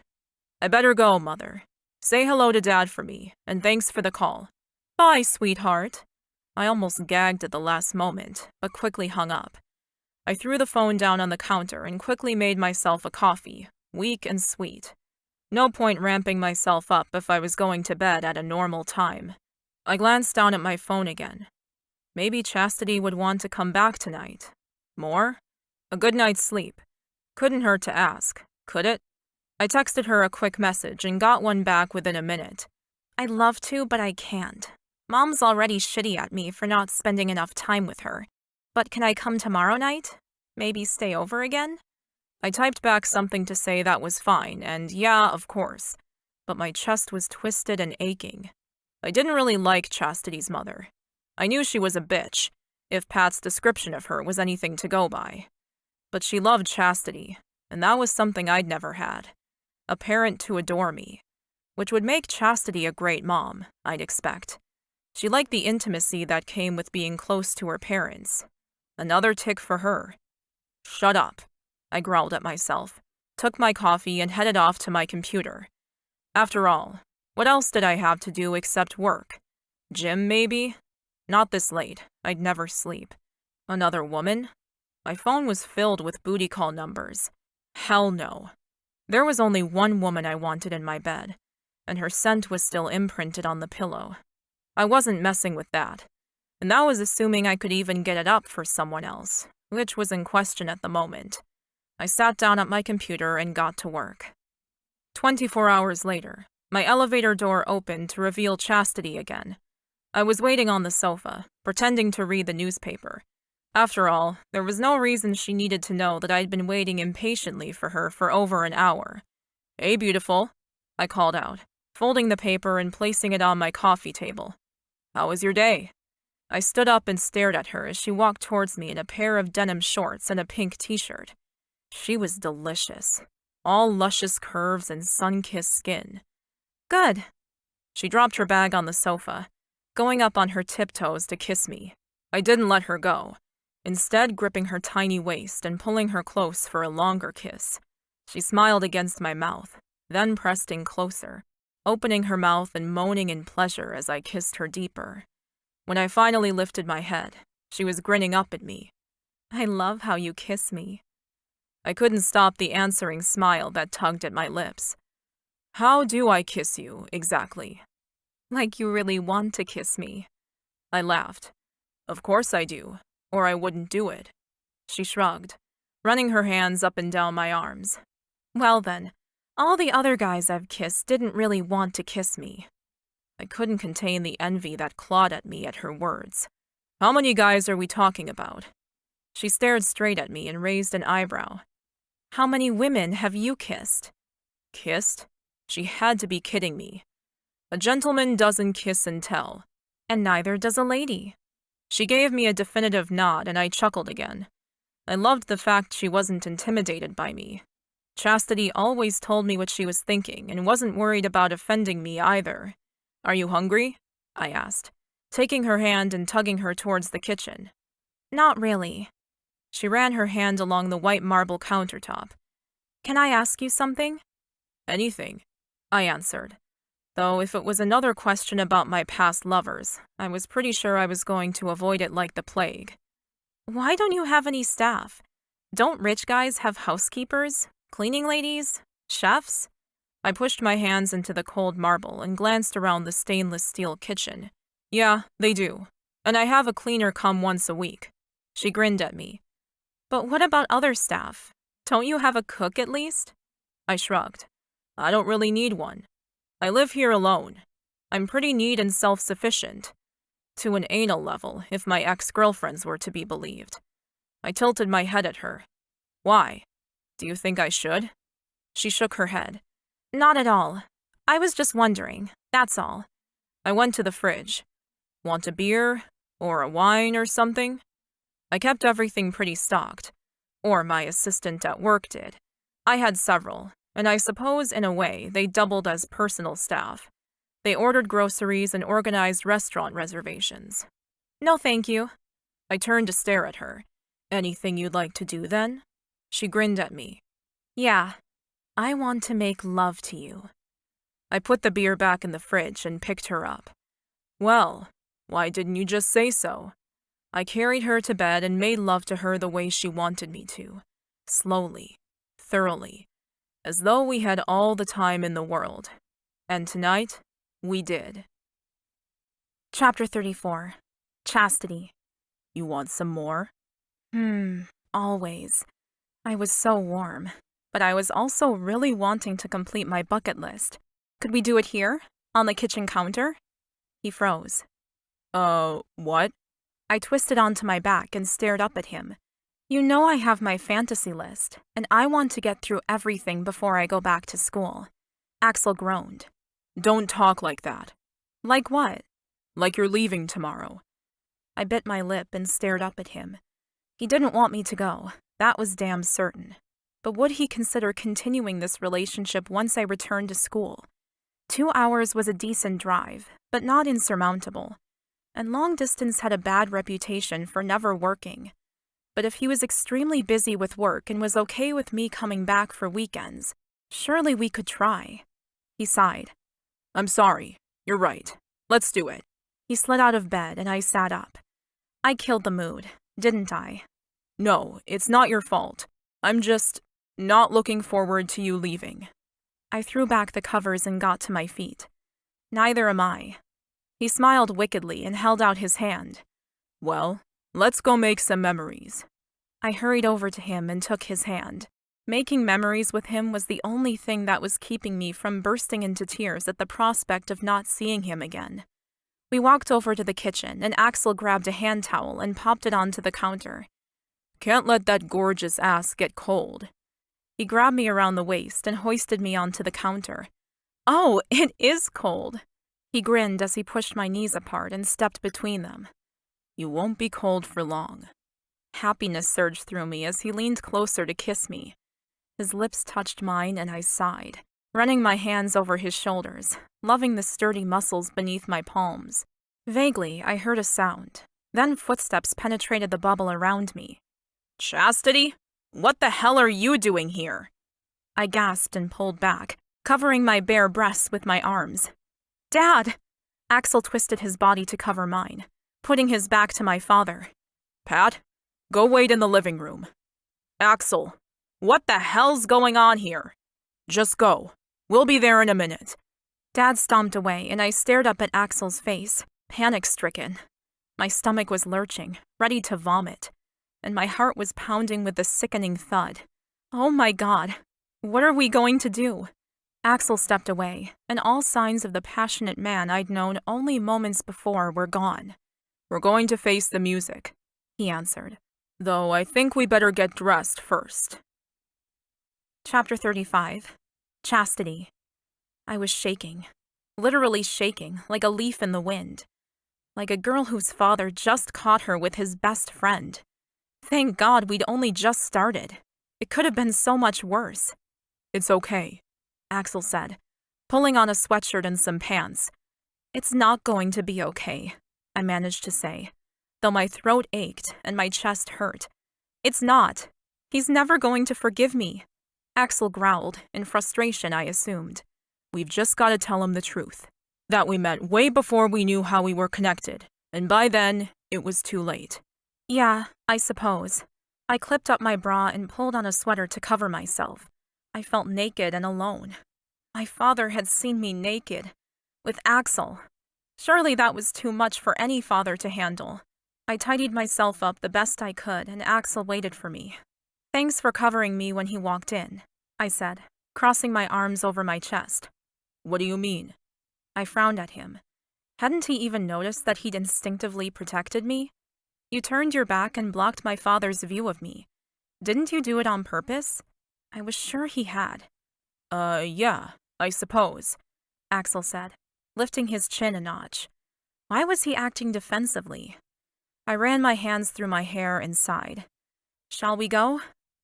I better go, Mother. Say hello to Dad for me, and thanks for the call. Bye, sweetheart. I almost gagged at the last moment, but quickly hung up. I threw the phone down on the counter and quickly made myself a coffee, weak and sweet. No point ramping myself up if I was going to bed at a normal time. I glanced down at my phone again. Maybe Chastity would want to come back tonight. More? A good night's sleep. Couldn't hurt to ask, could it? I texted her a quick message and got one back within a minute. I'd love to, but I can't. Mom's already shitty at me for not spending enough time with her. But can I come tomorrow night? Maybe stay over again? I typed back something to say that was fine, and yeah, of course. But my chest was twisted and aching. I didn't really like Chastity's mother. I knew she was a bitch, if Pat's description of her was anything to go by. But she loved Chastity, and that was something I'd never had. A parent to adore me, which would make Chastity a great mom, I'd expect. She liked the intimacy that came with being close to her parents. Another tick for her. Shut up, I growled at myself, took my coffee and headed off to my computer. After all, what else did I have to do except work? Gym, maybe? Not this late. I'd never sleep. Another woman? My phone was filled with booty call numbers. Hell no. There was only one woman I wanted in my bed, and her scent was still imprinted on the pillow. I wasn't messing with that, and that was assuming I could even get it up for someone else, which was in question at the moment. I sat down at my computer and got to work. 24 hours later, my elevator door opened to reveal Chastity again. I was waiting on the sofa, pretending to read the newspaper. After all, there was no reason she needed to know that I'd been waiting impatiently for her for over an hour. Hey, beautiful, I called out, folding the paper and placing it on my coffee table. How was your day? I stood up and stared at her as she walked towards me in a pair of denim shorts and a pink t-shirt. She was delicious, all luscious curves and sun-kissed skin. Good. She dropped her bag on the sofa, going up on her tiptoes to kiss me. I didn't let her go, instead gripping her tiny waist and pulling her close for a longer kiss. She smiled against my mouth, then pressed in closer, opening her mouth and moaning in pleasure as I kissed her deeper. When I finally lifted my head, she was grinning up at me. I love how you kiss me. I couldn't stop the answering smile that tugged at my lips. How do I kiss you, exactly? Like you really want to kiss me. I laughed. Of course I do, or I wouldn't do it. She shrugged, running her hands up and down my arms. Well then, all the other guys I've kissed didn't really want to kiss me. I couldn't contain the envy that clawed at me at her words. How many guys are we talking about? She stared straight at me and raised an eyebrow. How many women have you kissed? Kissed? She had to be kidding me. A gentleman doesn't kiss and tell. And neither does a lady. She gave me a definitive nod and I chuckled again. I loved the fact she wasn't intimidated by me. Chastity always told me what she was thinking and wasn't worried about offending me either. Are you hungry? I asked, taking her hand and tugging her towards the kitchen. Not really. She ran her hand along the white marble countertop. Can I ask you something? Anything, I answered. Though if it was another question about my past lovers, I was pretty sure I was going to avoid it like the plague. Why don't you have any staff? Don't rich guys have housekeepers, cleaning ladies, chefs? I pushed my hands into the cold marble and glanced around the stainless steel kitchen. Yeah, they do. And I have a cleaner come once a week. She grinned at me. But what about other staff? Don't you have a cook at least? I shrugged. I don't really need one. I live here alone. I'm pretty neat and self-sufficient. To an anal level, if my ex-girlfriends were to be believed. I tilted my head at her. Why? Do you think I should? She shook her head. Not at all. I was just wondering, that's all. I went to the fridge. Want a beer? Or a wine or something? I kept everything pretty stocked. Or my assistant at work did. I had several, and I suppose in a way they doubled as personal staff. They ordered groceries and organized restaurant reservations. No, thank you. I turned to stare at her. Anything you'd like to do then? She grinned at me. Yeah, I want to make love to you. I put the beer back in the fridge and picked her up. Well, why didn't you just say so? I carried her to bed and made love to her the way she wanted me to. Slowly, thoroughly, as though we had all the time in the world. And tonight, we did. Chapter 34. Chastity. You want some more? Always. I was so warm, but I was also really wanting to complete my bucket list. Could we do it here, on the kitchen counter? He froze. What? I twisted onto my back and stared up at him. You know I have my fantasy list, and I want to get through everything before I go back to school. Axel groaned. Don't talk like that. Like what? Like you're leaving tomorrow. I bit my lip and stared up at him. He didn't want me to go, that was damn certain. But would he consider continuing this relationship once I returned to school? 2 hours was a decent drive, but not insurmountable. And long distance had a bad reputation for never working. But if he was extremely busy with work and was okay with me coming back for weekends, surely we could try. He sighed. I'm sorry. You're right. Let's do it. He slid out of bed and I sat up. I killed the mood, didn't I? No, it's not your fault. I'm just not looking forward to you leaving. I threw back the covers and got to my feet. Neither am I. He smiled wickedly and held out his hand. Well, let's go make some memories. I hurried over to him and took his hand. Making memories with him was the only thing that was keeping me from bursting into tears at the prospect of not seeing him again. We walked over to the kitchen, and Axel grabbed a hand towel and popped it onto the counter. Can't let that gorgeous ass get cold. He grabbed me around the waist and hoisted me onto the counter. Oh, it is cold. He grinned as he pushed my knees apart and stepped between them. You won't be cold for long. Happiness surged through me as he leaned closer to kiss me. His lips touched mine and I sighed, running my hands over his shoulders, loving the sturdy muscles beneath my palms. Vaguely, I heard a sound. Then footsteps penetrated the bubble around me. Chastity? What the hell are you doing here? I gasped and pulled back, covering my bare breasts with my arms. Dad! Axel twisted his body to cover mine, putting his back to my father. Pat, go wait in the living room. Axel, what the hell's going on here? Just go. We'll be there in a minute. Dad stomped away, and I stared up at Axel's face, panic-stricken. My stomach was lurching, ready to vomit, and my heart was pounding with a sickening thud. Oh my God, what are we going to do? Axel stepped away, and all signs of the passionate man I'd known only moments before were gone. We're going to face the music, he answered. Though I think we better get dressed first. Chapter 35. Chastity. I was shaking, literally shaking, like a leaf in the wind. Like a girl whose father just caught her with his best friend. Thank God we'd only just started. It could have been so much worse. It's okay, Axel said, pulling on a sweatshirt and some pants. It's not going to be okay, I managed to say, though my throat ached and my chest hurt. It's not. He's never going to forgive me. Axel growled, in frustration, I assumed. We've just got to tell him the truth. That we met way before we knew how we were connected, and by then, it was too late. Yeah, I suppose. I clipped up my bra and pulled on a sweater to cover myself. I felt naked and alone. My father had seen me naked, with Axel. Surely that was too much for any father to handle. I tidied myself up the best I could, and Axel waited for me. Thanks for covering me when he walked in, I said, crossing my arms over my chest. What do you mean? I frowned at him. Hadn't he even noticed that he'd instinctively protected me? You turned your back and blocked my father's view of me. Didn't you do it on purpose? I was sure he had. Yeah, I suppose, Axel said, lifting his chin a notch. Why was he acting defensively? I ran my hands through my hair and sighed. Shall we go?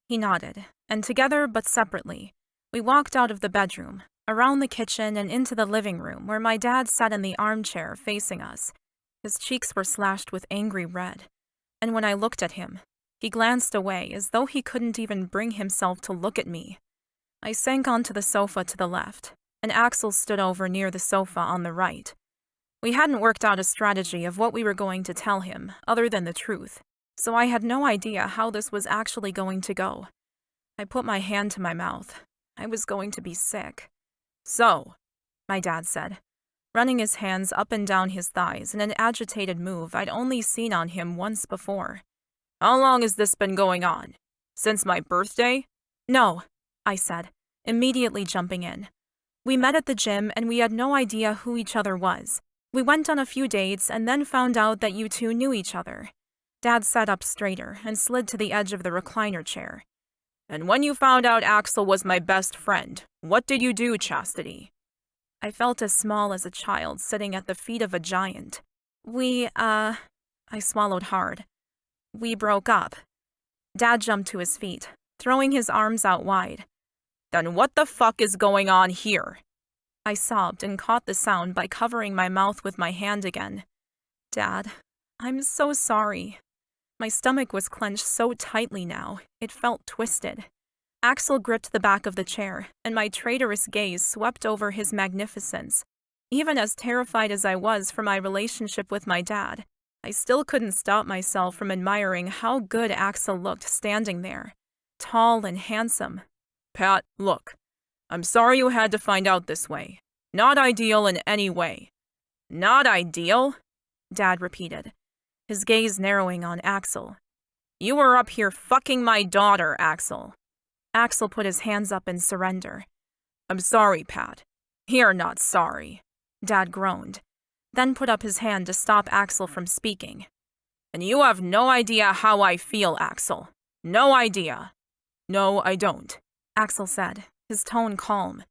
He nodded, and together but separately, we walked out of the bedroom, around the kitchen and into the living room where my dad sat in the armchair facing us. His cheeks were slashed with angry red, and when I looked at him, he glanced away as though he couldn't even bring himself to look at me. I sank onto the sofa to the left, and Axel stood over near the sofa on the right. We hadn't worked out a strategy of what we were going to tell him, other than the truth, so I had no idea how this was actually going to go. I put my hand to my mouth. I was going to be sick. So, my dad said, running his hands up and down his thighs in an agitated move I'd only seen on him once before. How long has this been going on? Since my birthday? No, I said, immediately jumping in. We met at the gym and we had no idea who each other was. We went on a few dates and then found out that you two knew each other. Dad sat up straighter and slid to the edge of the recliner chair. And when you found out Axel was my best friend, what did you do, Chastity? I felt as small as a child sitting at the feet of a giant. I swallowed hard. We broke up. Dad jumped to his feet, throwing his arms out wide. Then what the fuck is going on here? I sobbed and caught the sound by covering my mouth with my hand again. Dad, I'm so sorry. My stomach was clenched so tightly now, it felt twisted. Axel gripped the back of the chair, and my traitorous gaze swept over his magnificence. Even as terrified as I was for my relationship with my dad, I still couldn't stop myself from admiring how good Axel looked standing there, tall and handsome. Pat, look. I'm sorry you had to find out this way. Not ideal in any way. Not ideal? Dad repeated, his gaze narrowing on Axel. You were up here fucking my daughter, Axel. Axel put his hands up in surrender. I'm sorry, Pat. You're not sorry. Dad groaned, then put up his hand to stop Axel from speaking. And you have no idea how I feel, Axel. No idea. No, I don't, Axel said, his tone calm.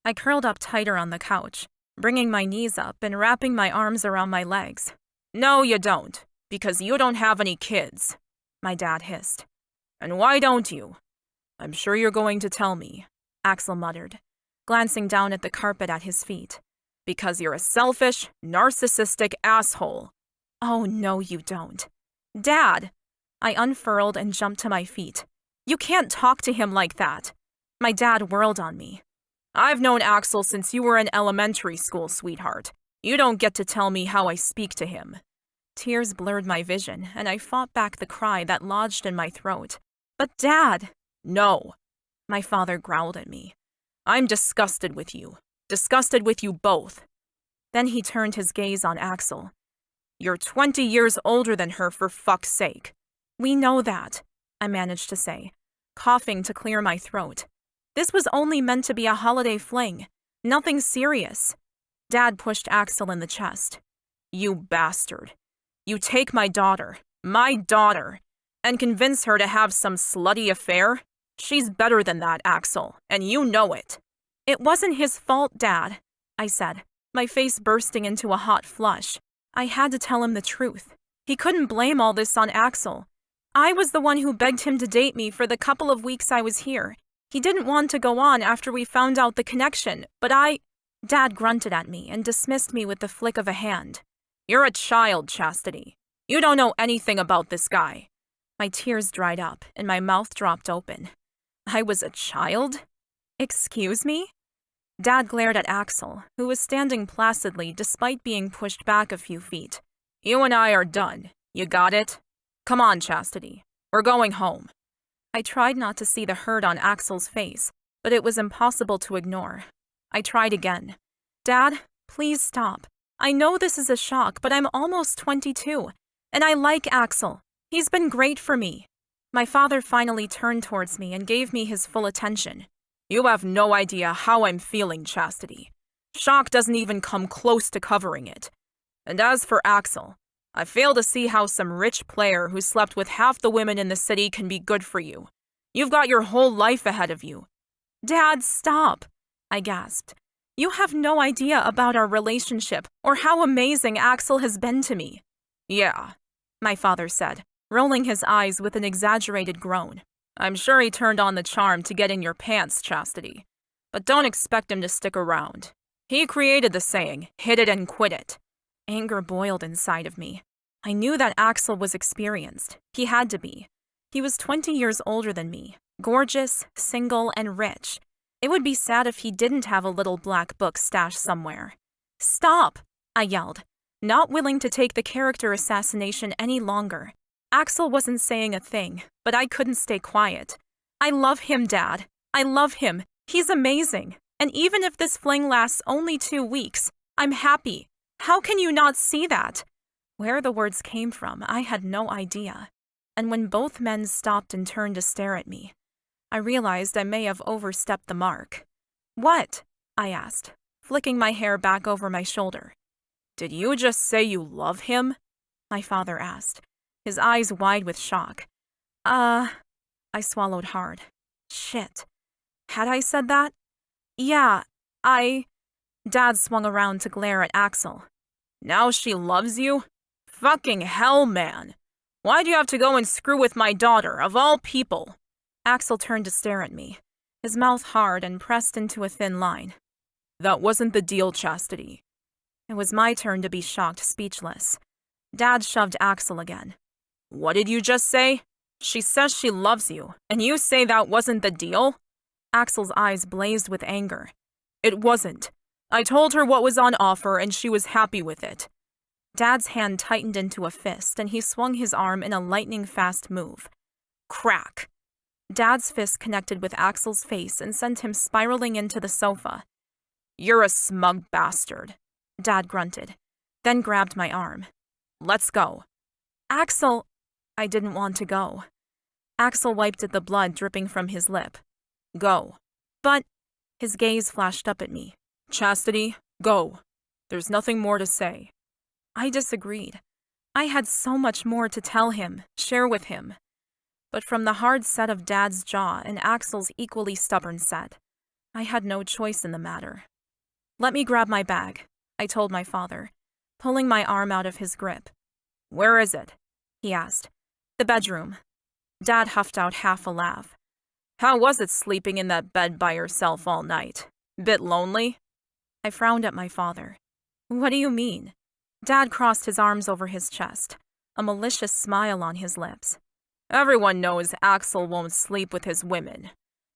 I curled up tighter on the couch, bringing my knees up and wrapping my arms around my legs. No, you don't, because you don't have any kids, my dad hissed. And why don't you? I'm sure you're going to tell me, Axel muttered, glancing down at the carpet at his feet. Because you're a selfish, narcissistic asshole. Oh, no, you don't. Dad! I unfurled and jumped to my feet. You can't talk to him like that. My dad whirled on me. I've known Axel since you were in elementary school, sweetheart. You don't get to tell me how I speak to him. Tears blurred my vision, and I fought back the cry that lodged in my throat. But Dad! No. My father growled at me. I'm disgusted with you. Disgusted with you both. Then he turned his gaze on Axel. You're 20 years older than her, for fuck's sake. We know that, I managed to say, coughing to clear my throat. This was only meant to be a holiday fling. Nothing serious. Dad pushed Axel in the chest. You bastard. You take my daughter, and convince her to have some slutty affair? She's better than that, Axel, and you know it. It wasn't his fault, Dad, I said, my face bursting into a hot flush. I had to tell him the truth. He couldn't blame all this on Axel. I was the one who begged him to date me for the couple of weeks I was here. He didn't want to go on after we found out the connection, but Dad grunted at me and dismissed me with the flick of a hand. You're a child, Chastity. You don't know anything about this guy. My tears dried up and my mouth dropped open. I was a child? Excuse me? Dad glared at Axel, who was standing placidly despite being pushed back a few feet. You and I are done. You got it? Come on, Chastity. We're going home. I tried not to see the hurt on Axel's face, but it was impossible to ignore. I tried again. Dad, please stop. I know this is a shock, but I'm almost 22, and I like Axel. He's been great for me. My father finally turned towards me and gave me his full attention. You have no idea how I'm feeling, Chastity. Shock doesn't even come close to covering it. And as for Axel, I fail to see how some rich player who slept with half the women in the city can be good for you. You've got your whole life ahead of you. Dad, stop, I gasped. You have no idea about our relationship or how amazing Axel has been to me. Yeah, my father said, rolling his eyes with an exaggerated groan. I'm sure he turned on the charm to get in your pants, Chastity. But don't expect him to stick around. He created the saying, hit it and quit it. Anger boiled inside of me. I knew that Axel was experienced. He had to be. He was 20 years older than me, gorgeous, single, and rich. It would be sad if he didn't have a little black book stashed somewhere. Stop, I yelled, not willing to take the character assassination any longer. Axel wasn't saying a thing, but I couldn't stay quiet. I love him, Dad. I love him. He's amazing. And even if this fling lasts only 2 weeks, I'm happy. How can you not see that? Where the words came from, I had no idea. And when both men stopped and turned to stare at me, I realized I may have overstepped the mark. What? I asked, flicking my hair back over my shoulder. Did you just say you love him? My father asked, his eyes wide with shock. I swallowed hard. Shit. Had I said that? Yeah, Dad swung around to glare at Axel. Now she loves you? Fucking hell, man. Why do you have to go and screw with my daughter, of all people? Axel turned to stare at me, his mouth hard and pressed into a thin line. That wasn't the deal, Chastity. It was my turn to be shocked, speechless. Dad shoved Axel again. What did you just say? She says she loves you, and you say that wasn't the deal? Axel's eyes blazed with anger. It wasn't. I told her what was on offer, and she was happy with it. Dad's hand tightened into a fist, and he swung his arm in a lightning-fast move. Crack! Dad's fist connected with Axel's face and sent him spiraling into the sofa. You're a smug bastard, Dad grunted, then grabbed my arm. Let's go. Axel! I didn't want to go. Axel wiped at the blood dripping from his lip. Go. But his gaze flashed up at me. Chastity, go. There's nothing more to say. I disagreed. I had so much more to tell him, share with him. But from the hard set of Dad's jaw and Axel's equally stubborn set, I had no choice in the matter. Let me grab my bag, I told my father, pulling my arm out of his grip. Where is it? He asked. The bedroom. Dad huffed out half a laugh. How was it sleeping in that bed by yourself all night? Bit lonely? I frowned at my father. What do you mean? Dad crossed his arms over his chest, a malicious smile on his lips. Everyone knows Axel won't sleep with his women.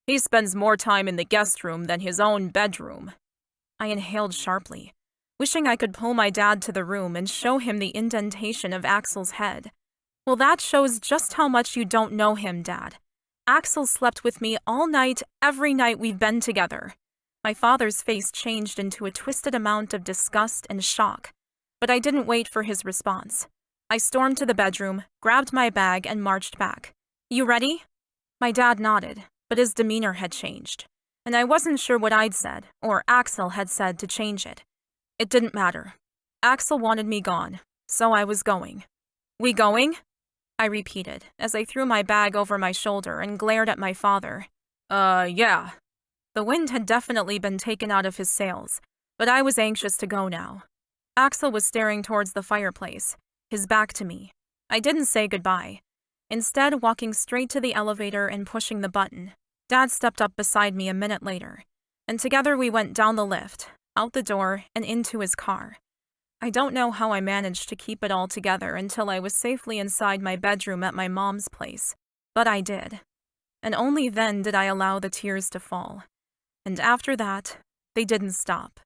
He spends more time in the guest room than his own bedroom. I inhaled sharply, wishing I could pull my dad to the room and show him the indentation of Axel's head. Well, that shows just how much you don't know him, Dad. Axel slept with me all night, every night we've been together. My father's face changed into a twisted amount of disgust and shock, but I didn't wait for his response. I stormed to the bedroom, grabbed my bag, and marched back. You ready? My dad nodded, but his demeanor had changed, and I wasn't sure what I'd said, or Axel had said to change it. It didn't matter. Axel wanted me gone, so I was going. We going? I repeated, as I threw my bag over my shoulder and glared at my father. Yeah. The wind had definitely been taken out of his sails, but I was anxious to go now. Axel was staring towards the fireplace, his back to me. I didn't say goodbye, instead walking straight to the elevator and pushing the button. Dad stepped up beside me a minute later, and together we went down the lift, out the door, and into his car. I don't know how I managed to keep it all together until I was safely inside my bedroom at my mom's place, but I did. And only then did I allow the tears to fall. And after that, they didn't stop.